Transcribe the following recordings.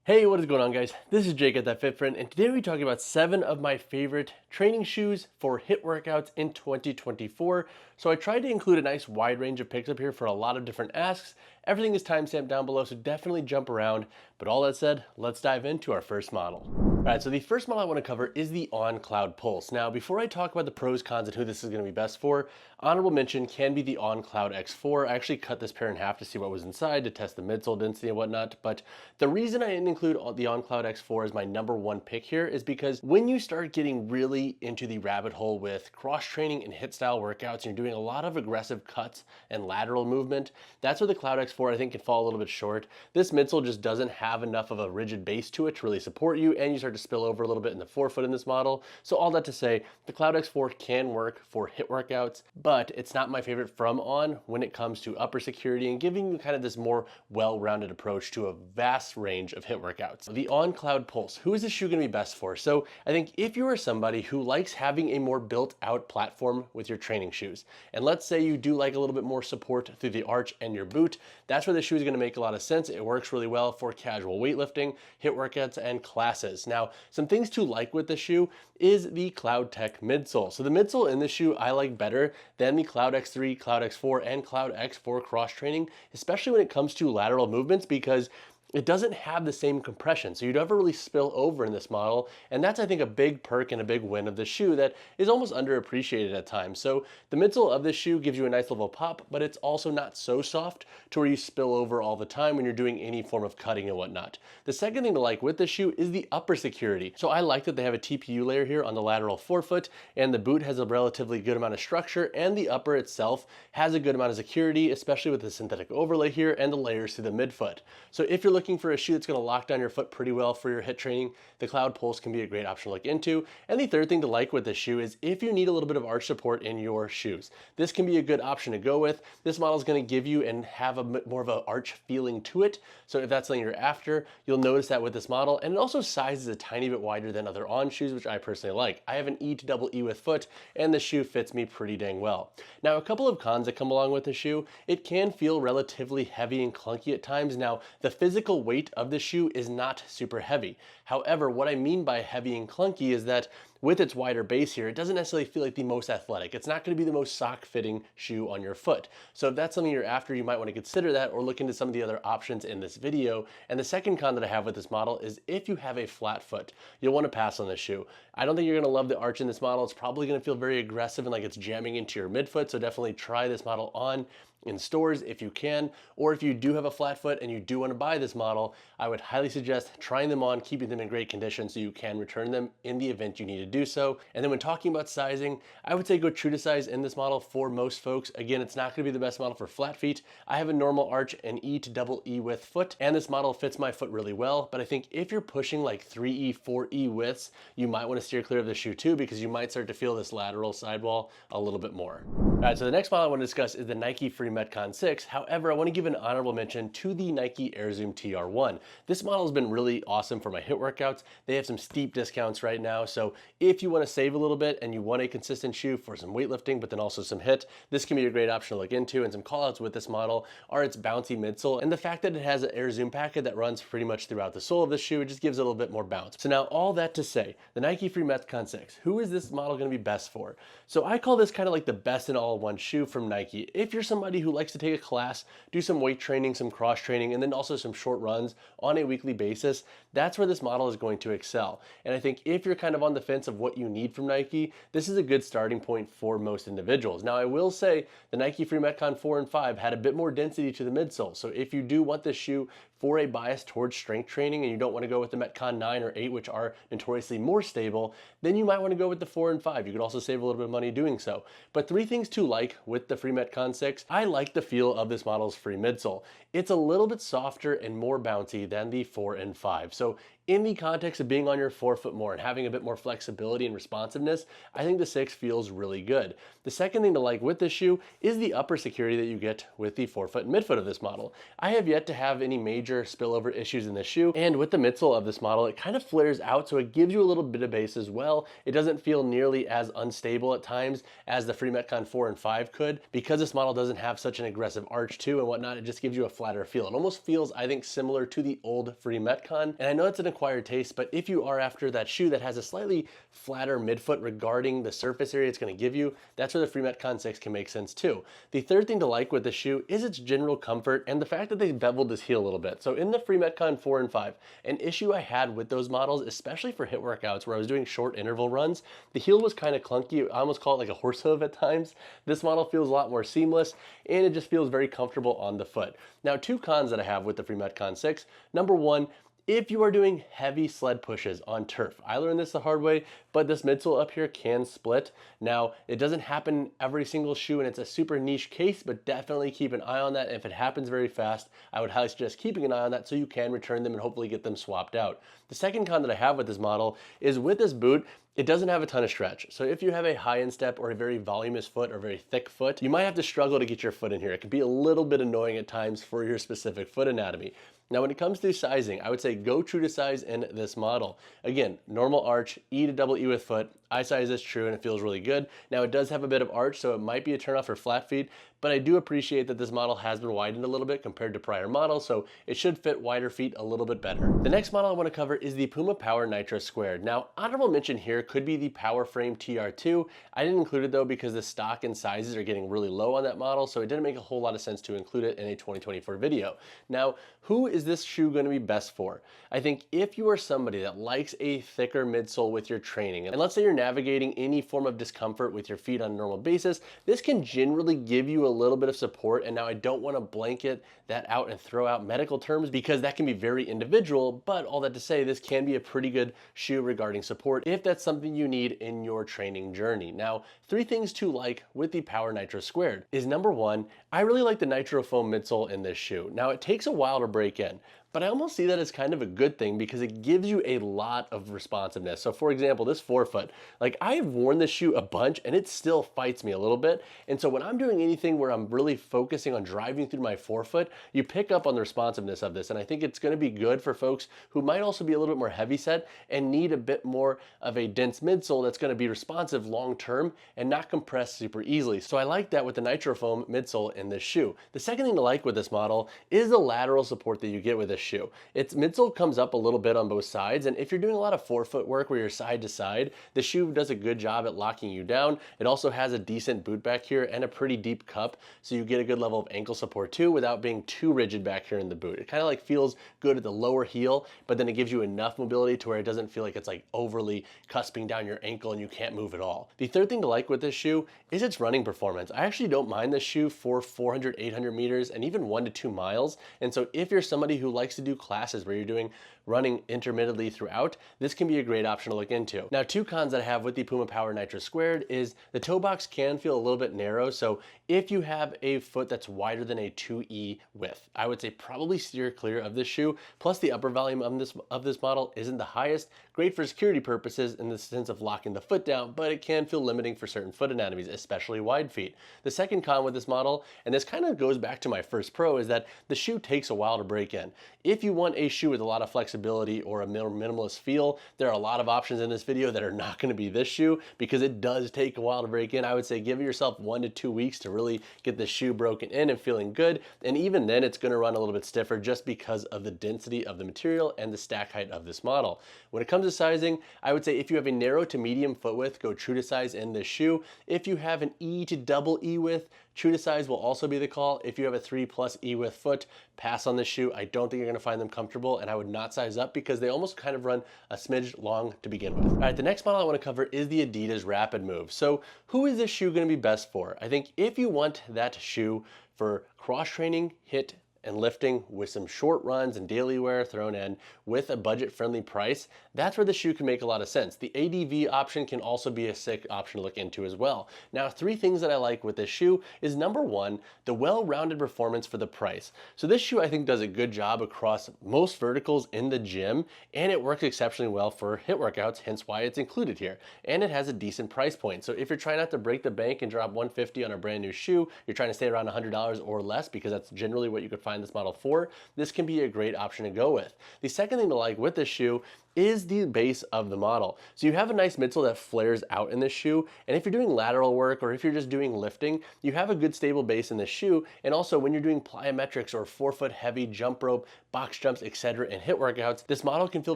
Hey, what is going on, guys? This is Jake at That Fit Friend, and today we're talking about 7 of my favorite training shoes for HIIT workouts in 2024. So I tried to include a nice wide range of picks up here for a lot of different asks. Everything is timestamped down below, so definitely jump around. But all that said, let's dive into our first model. All right, so the first model I want to cover is the On CloudPulse. Now, before I talk about the pros, cons, and who this is going to be best for, honorable mention can be the On Cloud X4. I actually cut this pair in half to see what was inside to test the midsole density and whatnot. But the reason I didn't include the On Cloud X4 as my #1 pick here is because when you start getting really into the rabbit hole with cross training and HIIT style workouts, and you're doing a lot of aggressive cuts and lateral movement, that's where the Cloud X4 I think can fall a little bit short. This midsole just doesn't have enough of a rigid base to it to really support you, and you start to spill over a little bit in the forefoot in this model. So all that to say, the Cloud X4 can work for HIIT workouts, but it's not my favorite from On when it comes to upper security and giving you kind of this more well-rounded approach to a vast range of HIIT workouts. The On CloudPulse, who is this shoe going to be best for? So I think if you are somebody who likes having a more built-out platform with your training shoes, and let's say you do like a little bit more support through the arch and your boot, that's where the shoe is going to make a lot of sense. It works really well for casual weightlifting, HIIT workouts, and classes. Now, some things to like with the shoe is the Cloud Tech midsole. So the midsole in this shoe I like better than the Cloud X3, Cloud X4, and Cloud X4 cross training, especially when it comes to lateral movements, because it doesn't have the same compression, so you never really spill over in this model, and that's, I think, a big perk and a big win of the shoe that is almost underappreciated at times. So the midsole of this shoe gives you a nice level of pop, but it's also not so soft to where you spill over all the time when you're doing any form of cutting and whatnot. The second thing to like with this shoe is the upper security. So I like that they have a TPU layer here on the lateral forefoot, and the boot has a relatively good amount of structure, and the upper itself has a good amount of security, especially with the synthetic overlay here and the layers to the midfoot. So if you're looking for a shoe that's going to lock down your foot pretty well for your HIIT training, the CloudPulse can be a great option to look into. And the third thing to like with this shoe is if you need a little bit of arch support in your shoes, this can be a good option to go with. This model is going to give you and have a bit more of an arch feeling to it. So if that's something you're after, you'll notice that with this model. And it also sizes a tiny bit wider than other On shoes, which I personally like. I have an E to double E with foot, and the shoe fits me pretty dang well. Now, a couple of cons that come along with the shoe: it can feel relatively heavy and clunky at times. Now, the physical weight of the shoe is not super heavy. However, what I mean by heavy and clunky is that with its wider base here, it doesn't necessarily feel like the most athletic. It's not going to be the most sock-fitting shoe on your foot. So if that's something you're after, you might want to consider that or look into some of the other options in this video. And the second con that I have with this model is if you have a flat foot, you'll want to pass on this shoe. I don't think you're going to love the arch in this model. It's probably going to feel very aggressive and like it's jamming into your midfoot. So definitely try this model on in stores if you can, or if you do have a flat foot and you do want to buy this model, I would highly suggest trying them on, keeping them in great condition so you can return them in the event you need to do so. And then when talking about sizing, I would say go true to size in this model for most folks. Again, it's not going to be the best model for flat feet. I have a normal arch and E to double E width foot, and this model fits my foot really well. But I think if you're pushing like 3E, 4E widths, you might want to steer clear of the shoe too, because you might start to feel this lateral sidewall a little bit more. All right, so the next model I want to discuss is the Nike Free Metcon 6. However, I want to give an honorable mention to the Nike Air Zoom TR1. This model has been really awesome for my HIIT workouts. They have some steep discounts right now, so if you want to save a little bit and you want a consistent shoe for some weightlifting, but then also some HIIT, this can be a great option to look into. And some callouts with this model are its bouncy midsole and the fact that it has an Air Zoom packet that runs pretty much throughout the sole of the shoe. It just gives it a little bit more bounce. So now all that to say, the Nike Free Metcon 6, who is this model going to be best for? So I call this kind of like the best in all-one shoe from Nike. If you're somebody who likes to take a class, do some weight training, some cross training, and then also some short runs on a weekly basis, that's where this model is going to excel. And I think if you're kind of on the fence of what you need from Nike, this is a good starting point for most individuals. Now, I will say the Nike Free Metcon 4 and 5 had a bit more density to the midsole. So if you do want this shoe for a bias towards strength training and you don't want to go with the Metcon 9 or 8, which are notoriously more stable, then you might want to go with the 4 and 5. You could also save a little bit of money doing so. But 3 things to like with the Free Metcon 6. I like the feel of this model's free midsole. It's a little bit softer and more bouncy than the 4 and 5. So in the context of being on your forefoot more and having a bit more flexibility and responsiveness, I think the 6 feels really good. The second thing to like with this shoe is the upper security that you get with the forefoot and midfoot of this model. I have yet to have any major major spillover issues in the shoe. And with the midsole of this model, it kind of flares out, so it gives you a little bit of base as well. It doesn't feel nearly as unstable at times as the free Metcon 4 and 5 could. Because this model doesn't have such an aggressive arch too and whatnot, it just gives you a flatter feel. It almost feels, I think, similar to the old free Metcon. And I know it's an acquired taste, but if you are after that shoe that has a slightly flatter midfoot regarding the surface area it's going to give you, that's where the free Metcon 6 can make sense too. The third thing to like with the shoe is its general comfort and the fact that they beveled this heel a little bit. So in the free Metcon 4 and 5, an issue I had with those models, especially for HIIT workouts where I was doing short interval runs, the heel was kind of clunky. I almost call it like a horse hoof at times. This model feels a lot more seamless and it just feels very comfortable on the foot. Now, two cons that I have with the free Metcon 6. Number one, if you are doing heavy sled pushes on turf, I learned this the hard way, but this midsole up here can split. Now, it doesn't happen every single shoe and it's a super niche case, but definitely keep an eye on that. If it happens very fast, I would highly suggest keeping an eye on that so you can return them and hopefully get them swapped out. The second con that I have with this model is with this boot, it doesn't have a ton of stretch. So if you have a high instep or a very voluminous foot or very thick foot, you might have to struggle to get your foot in here. It can be a little bit annoying at times for your specific foot anatomy. Now, when it comes to sizing, I would say go true to size in this model. Again, normal arch, E to double E with foot. I size this true and it feels really good. Now, it does have a bit of arch, so it might be a turnoff for flat feet, but I do appreciate that this model has been widened a little bit compared to prior models, so it should fit wider feet a little bit better. The next model I want to cover is the PUMA Power Nitro Squared. Now, honorable mention here could be the Power Frame TR2. I didn't include it though because the stock and sizes are getting really low on that model, so it didn't make a whole lot of sense to include it in a 2024 video. Now, who is this shoe going to be best for? I think if you are somebody that likes a thicker midsole with your training, and let's say you're navigating any form of discomfort with your feet on a normal basis, this can generally give you a little bit of support. And now I don't want to blanket that out and throw out medical terms because that can be very individual, but all that to say, this can be a pretty good shoe regarding support if that's something you need in your training journey. Now, three things to like with the Power Nitro Squared is number one, I really like the nitro foam midsole in this shoe. Now, it takes a while to break in, but I almost see that as kind of a good thing because it gives you a lot of responsiveness. So for example, this forefoot, like I have worn this shoe a bunch and it still fights me a little bit. And so when I'm doing anything where I'm really focusing on driving through my forefoot, you pick up on the responsiveness of this. And I think it's gonna be good for folks who might also be a little bit more heavy set and need a bit more of a dense midsole that's gonna be responsive long-term and not compress super easily. So I like that with the nitro foam midsole in this shoe. The second thing to like with this model is the lateral support that you get with this shoe. Its midsole comes up a little bit on both sides, and if you're doing a lot of forefoot work where you're side to side, the shoe does a good job at locking you down. It also has a decent boot back here and a pretty deep cup, so you get a good level of ankle support too without being too rigid back here in the boot. It kind of like feels good at the lower heel, but then it gives you enough mobility to where it doesn't feel like it's like overly cusping down your ankle and you can't move at all. The third thing to like with this shoe is its running performance. I actually don't mind this shoe for 400, 800 meters and even 1 to 2 miles. And so if you're somebody who likes to do classes where you're doing running intermittently throughout, this can be a great option to look into. Now, two cons that I have with the PUMA Power Nitro Squared is the toe box can feel a little bit narrow. So if you have a foot that's wider than a 2E width, I would say probably steer clear of this shoe. Plus the upper volume of this model isn't the highest. Great for security purposes in the sense of locking the foot down, but it can feel limiting for certain foot anatomies, especially wide feet. The second con with this model, and this kind of goes back to my first pro, is that the shoe takes a while to break in. If you want a shoe with a lot of flexibility or a minimalist feel, there are a lot of options in this video that are not going to be this shoe because it does take a while to break in. I would say give yourself 1 to 2 weeks to really get the shoe broken in and feeling good. And even then it's going to run a little bit stiffer just because of the density of the material and the stack height of this model. When it comes to sizing, I would say if you have a narrow to medium foot width, go true to size in this shoe. If you have an E to double E width, true to size will also be the call. If you have a 3+ E width foot, pass on this shoe. I don't think you're gonna find them comfortable, and I would not size up because they almost kind of run a smidge long to begin with. All right, the next model I wanna cover is the Adidas RapidMove. So who is this shoe gonna be best for? I think if you want that shoe for cross training, HIIT, and lifting with some short runs and daily wear thrown in with a budget-friendly price, that's where the shoe can make a lot of sense. The ADV option can also be a sick option to look into as well. Now, three things that I like with this shoe is number one, the well-rounded performance for the price. So this shoe I think does a good job across most verticals in the gym, and it works exceptionally well for HIIT workouts, hence why it's included here. And it has a decent price point. So if you're trying not to break the bank and drop $150 on a brand new shoe, you're trying to stay around $100 or less because that's generally what you could find buying this model for, this can be a great option to go with. The second thing to like with this shoe is the base of the model. So you have a nice midsole that flares out in this shoe, and if you're doing lateral work or if you're just doing lifting, you have a good stable base in this shoe. And also when you're doing plyometrics or forefoot heavy jump rope, box jumps, etc. and HIIT workouts, this model can feel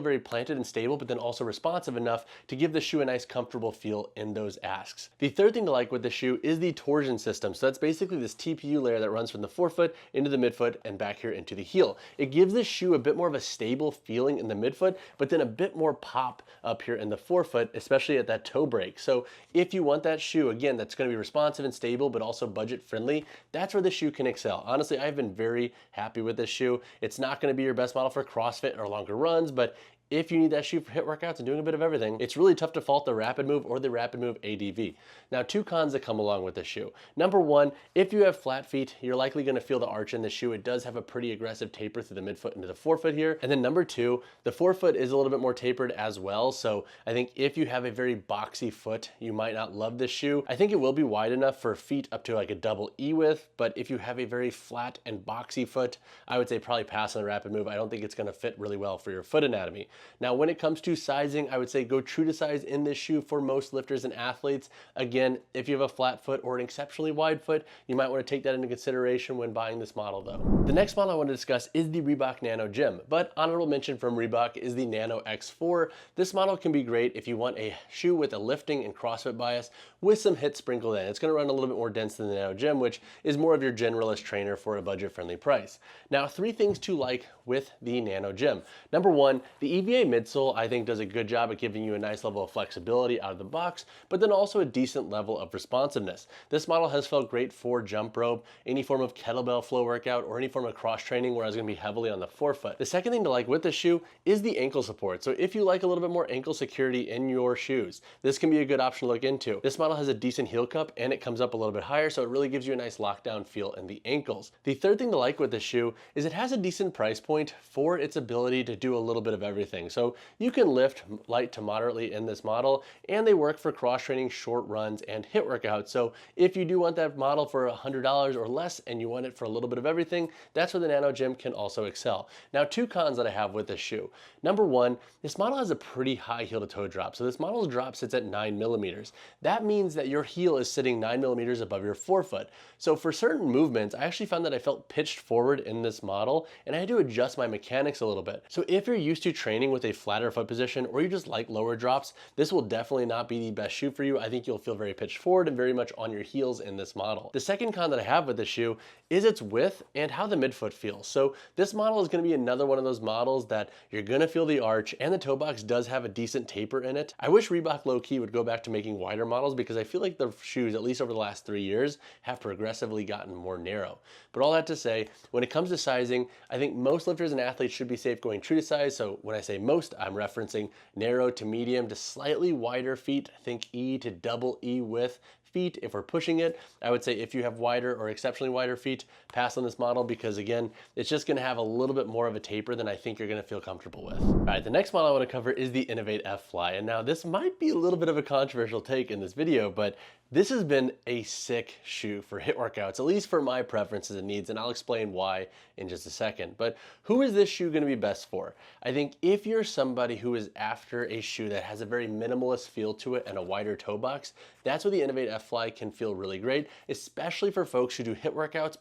very planted and stable, but then also responsive enough to give the shoe a nice comfortable feel in those asks. The third thing to like with the shoe is the torsion system. So that's basically this TPU layer that runs from the forefoot into the midfoot and back here into the heel. It gives this shoe a bit more of a stable feeling in the midfoot, but then a bit more pop up here in the forefoot, especially at that toe break. So if you want that shoe, again, that's going to be responsive and stable, but also budget friendly, that's where the shoe can excel. Honestly, I've been very happy with this shoe. It's not going to be your best model for CrossFit or longer runs, but if you need that shoe for HIIT workouts and doing a bit of everything, it's really tough to fault the RapidMove or the RapidMove ADV. Now, two cons that come along with this shoe. Number one, if you have flat feet, you're likely gonna feel the arch in the shoe. It does have a pretty aggressive taper through the midfoot into the forefoot here. And then number two, the forefoot is a little bit more tapered as well. So I think if you have a very boxy foot, you might not love this shoe. I think it will be wide enough for feet up to like a double E width, but if you have a very flat and boxy foot, I would say probably pass on the RapidMove. I don't think it's gonna fit really well for your foot anatomy. Now, when it comes to sizing, I would say go true to size in this shoe for most lifters and athletes. Again, if you have a flat foot or an exceptionally wide foot, you might want to take that into consideration when buying this model though. The next model I want to discuss is the Reebok Nano Gym, but honorable mention from Reebok is the Nano X4. This model can be great if you want a shoe with a lifting and CrossFit bias with some HIIT sprinkled in. It's going to run a little bit more dense than the Nano Gym, which is more of your generalist trainer for a budget-friendly price. Now, three things to like with the Nano Gym. Number one, the EVA midsole I think does a good job at giving you a nice level of flexibility out of the box, but then also a decent level of responsiveness. This model has felt great for jump rope, any form of kettlebell flow workout, or any form of cross training where I was going to be heavily on the forefoot. The second thing to like with this shoe is the ankle support. So if you like a little bit more ankle security in your shoes, this can be a good option to look into. This model has a decent heel cup and it comes up a little bit higher, so it really gives you a nice lockdown feel in the ankles. The third thing to like with this shoe is it has a decent price point for its ability to do a little bit of everything. So you can lift light to moderately in this model, and they work for cross training, short runs, and HIIT workouts. So if you do want that model for $100 or less and you want it for a little bit of everything, that's where the Nano Gym can also excel. Now, two cons that I have with this shoe. Number one, this model has a pretty high heel to toe drop. So this model's drop sits at 9 millimeters. That means that your heel is sitting 9 millimeters above your forefoot. So for certain movements, I actually found that I felt pitched forward in this model and I had to adjust my mechanics a little bit. So if you're used to training with a flatter foot position or you just like lower drops, this will definitely not be the best shoe for you. I think you'll feel very pitched forward and very much on your heels in this model. The second con that I have with this shoe is its width and how the midfoot feels. So this model is going to be another one of those models that you're going to feel the arch, and the toe box does have a decent taper in it. I wish Reebok low-key would go back to making wider models because I feel like the shoes, at least over the last 3 years, have progressively gotten more narrow. But all that to say, when it comes to sizing, I think most lifters and athletes should be safe going true to size. So when I say most, I'm referencing narrow to medium to slightly wider feet. Think E to double E width feet. If we're pushing it, I would say if you have wider or exceptionally wider feet, pass on this model because again, it's just going to have a little bit more of a taper than I think you're going to feel comfortable with. All right, the next model I want to cover is the Inov8 F Fly. And now this might be a little bit of a controversial take in this video, but this has been a sick shoe for HIIT workouts, at least for my preferences and needs, and I'll explain why in just a second. But who is this shoe going to be best for? I think if you're somebody who is after a shoe that has a very minimalist feel to it and a wider toe box, that's where the Inov8 F Fly can feel really great, especially for folks who do HIIT workouts,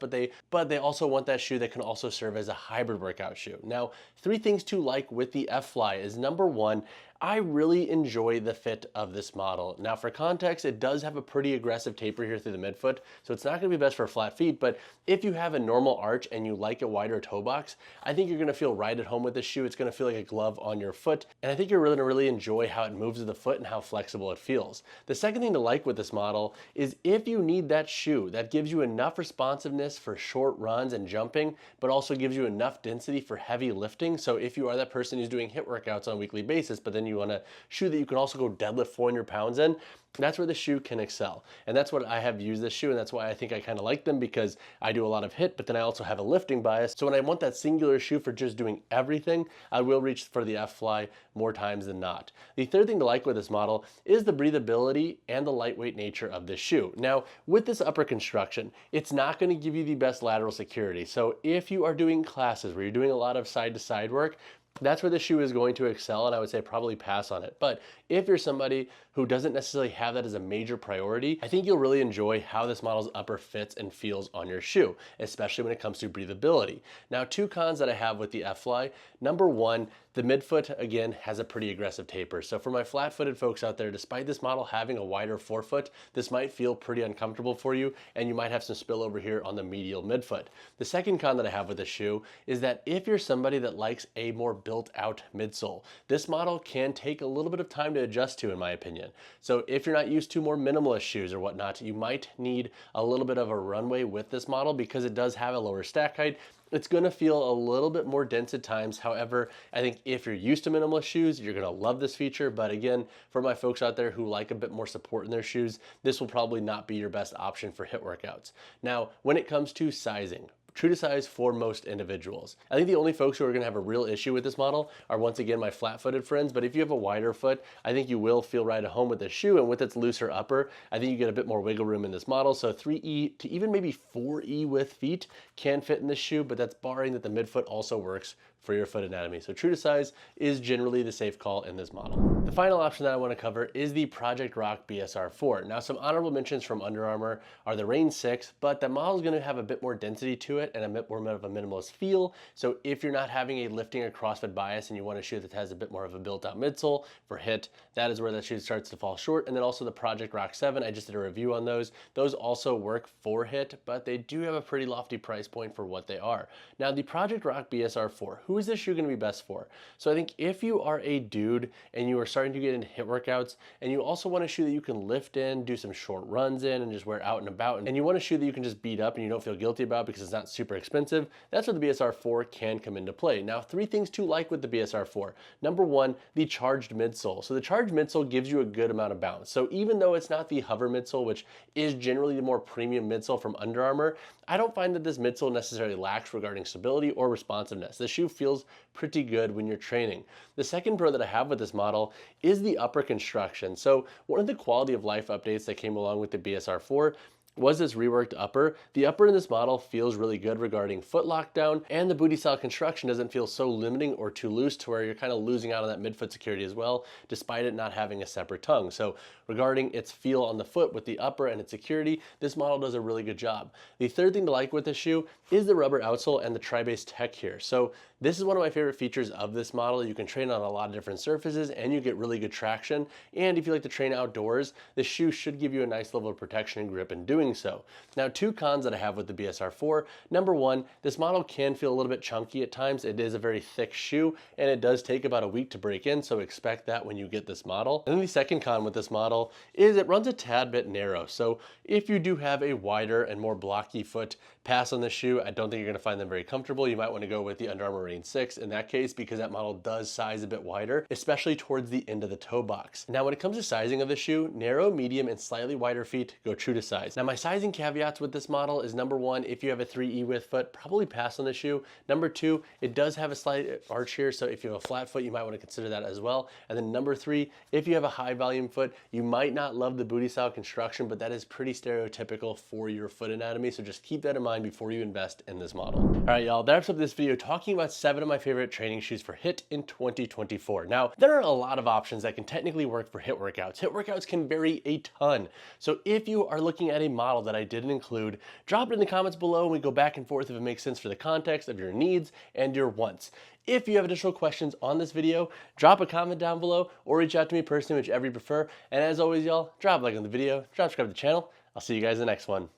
but they also want that shoe that can also serve as a hybrid workout shoe. Now, three things to like with the F Fly is number one, I really enjoy the fit of this model. Now for context, it does have a pretty aggressive taper here through the midfoot, so it's not gonna be best for flat feet, but if you have a normal arch and you like a wider toe box, I think you're gonna feel right at home with this shoe. It's gonna feel like a glove on your foot, and I think you're gonna really enjoy how it moves with the foot and how flexible it feels. The second thing to like with this model is if you need that shoe that gives you enough responsiveness for short runs and jumping, but also gives you enough density for heavy lifting. So if you are that person who's doing HIIT workouts on a weekly basis, but then you want a shoe that you can also go deadlift 400 pounds in, that's where the shoe can excel. And that's what I have used this shoe, and that's why I think I kind of like them, because I do a lot of HIIT, but then I also have a lifting bias. So when I want that singular shoe for just doing everything, I will reach for the F Fly more times than not. The third thing to like with this model is the breathability and the lightweight nature of this shoe. Now, with this upper construction, it's not going to give you the best lateral security. So if you are doing classes where you're doing a lot of side-to-side work, that's where the shoe is going to excel, and I would say probably pass on it. But if you're somebody who doesn't necessarily have that as a major priority, I think you'll really enjoy how this model's upper fits and feels on your shoe, especially when it comes to breathability. Now, two cons that I have with the F Fly. Number one, the midfoot, again, has a pretty aggressive taper. So for my flat-footed folks out there, despite this model having a wider forefoot, this might feel pretty uncomfortable for you, and you might have some spillover here on the medial midfoot. The second con that I have with the shoe is that if you're somebody that likes a more built-out midsole, this model can take a little bit of time to adjust to, in my opinion. So if you're not used to more minimalist shoes or whatnot, you might need a little bit of a runway with this model, because it does have a lower stack height. It's going to feel a little bit more dense at times. However, I think if you're used to minimalist shoes, you're going to love this feature. But again, for my folks out there who like a bit more support in their shoes, this will probably not be your best option for HIIT workouts. Now, when it comes to sizing, true to size for most individuals. I think the only folks who are going to have a real issue with this model are, once again, my flat-footed friends. But if you have a wider foot, I think you will feel right at home with this shoe, and with its looser upper, I think you get a bit more wiggle room in this model. So 3E to even maybe 4E with feet can fit in this shoe, but that's barring that the midfoot also works for your foot anatomy. So true to size is generally the safe call in this model. The final option that I want to cover is the Project Rock BSR 4. Now, some honorable mentions from Under Armour are the Rain 6, but the model is going to have a bit more density to it and a bit more of a minimalist feel. So if you're not having a lifting or CrossFit bias and you want a shoe that has a bit more of a built-out midsole for HIIT, that is where that shoe starts to fall short. And then also the Project Rock 7, I just did a review on those. Those also work for HIIT, but they do have a pretty lofty price point for what they are. Now, the Project Rock BSR 4, who is this shoe going to be best for? So I think if you are a dude and you are starting to get into HIIT workouts, and you also want a shoe that you can lift in, do some short runs in, and just wear out and about, and you want a shoe that you can just beat up and you don't feel guilty about because it's not super expensive, that's where the BSR 4 can come into play. Now, three things to like with the BSR 4. Number one, the charged midsole. So the charged midsole gives you a good amount of bounce. So even though it's not the hover midsole, which is generally the more premium midsole from Under Armour, I don't find that this midsole necessarily lacks regarding stability or responsiveness. The shoe feels pretty good when you're training. The second pro that I have with this model is the upper construction. So one of the quality of life updates that came along with the BSR 4 was this reworked upper. The upper in this model feels really good regarding foot lockdown, and the booty style construction doesn't feel so limiting or too loose to where you're kind of losing out on that midfoot security as well, despite it not having a separate tongue. So regarding its feel on the foot with the upper and its security, this model does a really good job. The third thing to like with this shoe is the rubber outsole and the tri-base tech here. So this is one of my favorite features of this model. You can train on a lot of different surfaces and you get really good traction. And if you like to train outdoors, this shoe should give you a nice level of protection and grip in doing so. Now, two cons that I have with the BSR 4. Number one, this model can feel a little bit chunky at times. It is a very thick shoe and it does take about a week to break in, so expect that when you get this model. And then the second con with this model is it runs a tad bit narrow. So if you do have a wider and more blocky foot, pass on the shoe. I don't think you're going to find them very comfortable. You might want to go with the Under Armour Rain 6 in that case, because that model does size a bit wider, especially towards the end of the toe box. Now, when it comes to sizing of the shoe, narrow, medium, and slightly wider feet go true to size. Now, my sizing caveats with this model is number one, if you have a 3E width foot, probably pass on the shoe. Number two, it does have a slight arch here, so if you have a flat foot, you might want to consider that as well. And then number three, if you have a high volume foot, you might not love the booty style construction, but that is pretty stereotypical for your foot anatomy, so just keep that in mind before you invest in this model. All right, y'all, that wraps up this video talking about 7 of my favorite training shoes for HIIT in 2024. Now, there are a lot of options that can technically work for HIIT workouts. HIIT workouts can vary a ton. So if you are looking at a model that I didn't include, drop it in the comments below and we go back and forth if it makes sense for the context of your needs and your wants. If you have additional questions on this video, drop a comment down below or reach out to me personally, whichever you prefer. And as always, y'all, drop a like on the video, subscribe to the channel. I'll see you guys in the next one.